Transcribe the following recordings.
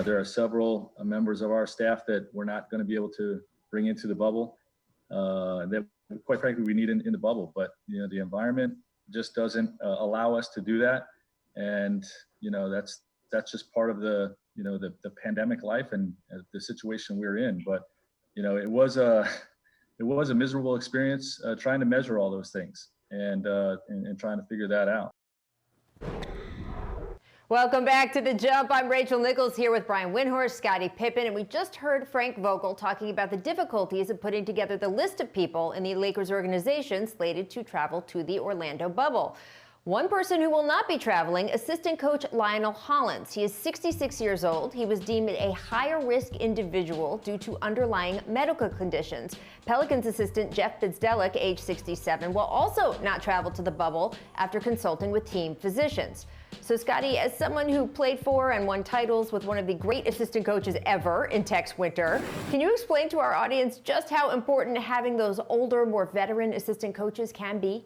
There are several members of our staff that we're not going to be able to bring into the bubble that, quite frankly, we need in the bubble. But, the environment just doesn't allow us to do that. And, that's just part of the pandemic life and the situation we're in. But, it was a miserable experience trying to measure all those things and trying to figure that out. Welcome back to The Jump. I'm Rachel Nichols here with Brian Windhorst, Scottie Pippen, and we just heard Frank Vogels talking about the difficulties of putting together the list of people in the Lakers organization slated to travel to the Orlando bubble. One person who will not be traveling, assistant coach Lionel Hollins. He is 66 years old. He was deemed a higher risk individual due to underlying medical conditions. Pelicans assistant Jeff Bzdelik, age 67, will also not travel to the bubble after consulting with team physicians. So, Scottie, as someone who played for and won titles with one of the great assistant coaches ever in Tex Winter, can you explain to our audience just how important having those older, more veteran assistant coaches can be?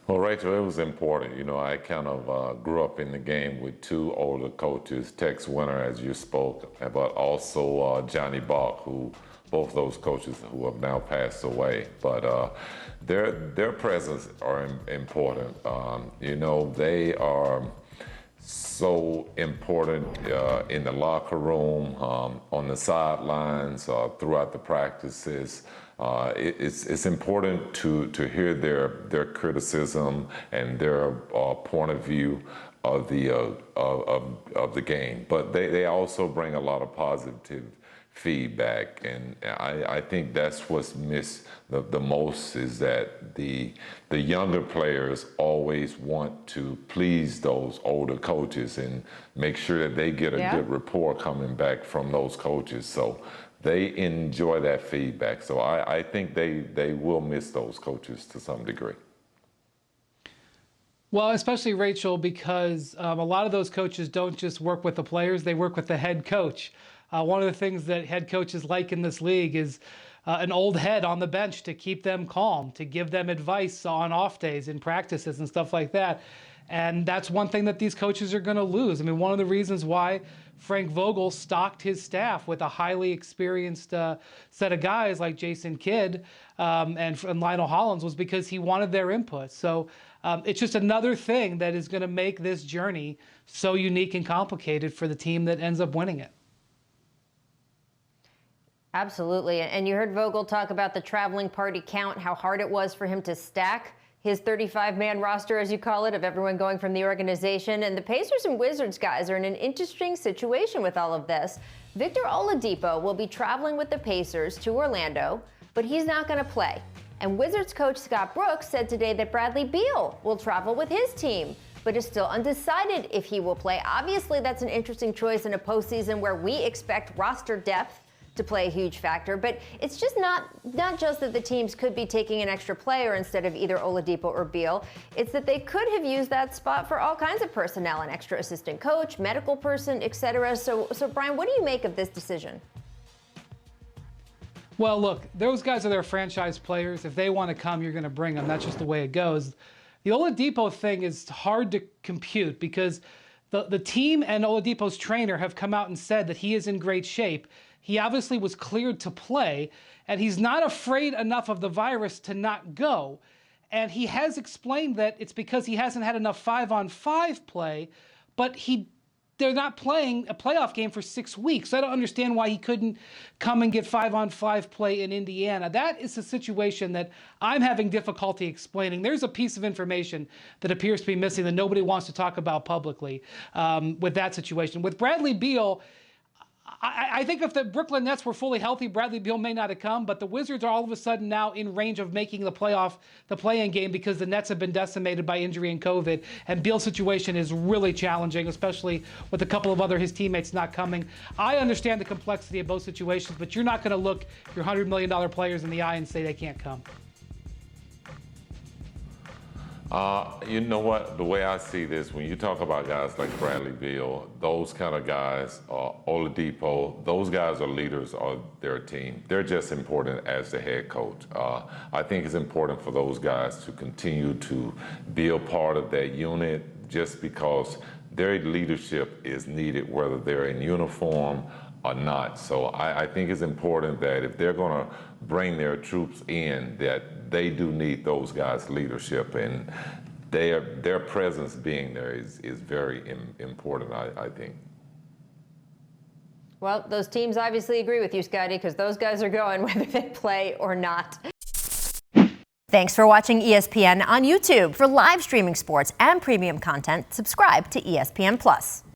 Well, Rachel, it was important. I kind of grew up in the game with two older coaches, Tex Winter, as you spoke, but also Johnny Bach, who both those coaches who have now passed away. But their presence are important. They are so important in the locker room, on the sidelines, throughout the practices. It's important to hear their criticism and their point of view of the game. But they also bring a lot of positive feedback, and I think that's what's missed the most, is that the younger players always want to please those older coaches and make sure that they get a good rapport coming back from those coaches. So they enjoy that feedback. So I think they will miss those coaches to some degree. Well, especially Rachel, because a lot of those coaches don't just work with the players, they work with the head coach. One of the things that head coaches like in this league is an old head on the bench to keep them calm, to give them advice on off days in practices and stuff like that. And that's one thing that these coaches are going to lose. I mean, one of the reasons why Frank Vogels stocked his staff with a highly experienced set of guys like Jason Kidd and Lionel Hollins was because he wanted their input. So it's just another thing that is going to make this journey so unique and complicated for the team that ends up winning it. Absolutely. And you heard Vogel talk about the traveling party count, how hard it was for him to stack his 35-man roster, as you call it, of everyone going from the organization. And the Pacers and Wizards guys are in an interesting situation with all of this. Victor Oladipo will be traveling with the Pacers to Orlando, but he's not going to play. And Wizards coach Scott Brooks said today that Bradley Beal will travel with his team, but is still undecided if he will play. Obviously, that's an interesting choice in a postseason where we expect roster depth to play a huge factor, but it's just not just that the teams could be taking an extra player instead of either Oladipo or Beal. It's that they could have used that spot for all kinds of personnel, an extra assistant coach, medical person, etc. So Brian, what do you make of this decision? Well, look, those guys are their franchise players. If they want to come, you're going to bring them. That's just the way it goes. The Oladipo thing is hard to compute because the team and Oladipo's trainer have come out and said that he is in great shape. He obviously was cleared to play, and he's not afraid enough of the virus to not go. And he has explained that it's because he hasn't had enough 5-on-5 play, but they're not playing a playoff game for 6 weeks. I don't understand why he couldn't come and get 5-on-5 play in Indiana. That is a situation that I'm having difficulty explaining. There's a piece of information that appears to be missing that nobody wants to talk about publicly with that situation. With Bradley Beal, I think if the Brooklyn Nets were fully healthy, Bradley Beal may not have come, but the Wizards are all of a sudden now in range of making the play-in game because the Nets have been decimated by injury and COVID, and Beal's situation is really challenging, especially with a couple of his teammates not coming. I understand the complexity of both situations, but you're not going to look your $100 million players in the eye and say they can't come. You know what? The way I see this, when you talk about guys like Bradley Beal, those kind of guys, Oladipo, those guys are leaders of their team. They're just important as the head coach. I think it's important for those guys to continue to be a part of that unit just because their leadership is needed whether they're in uniform or not. So I think it's important that if they're going to bring their troops in, that they do need those guys' leadership, and their presence being there is very important, I think. Well, those teams obviously agree with you, Scottie, because those guys are going whether they play or not. Thanks for watching ESPN on YouTube. For live streaming sports and premium content, subscribe to ESPN+.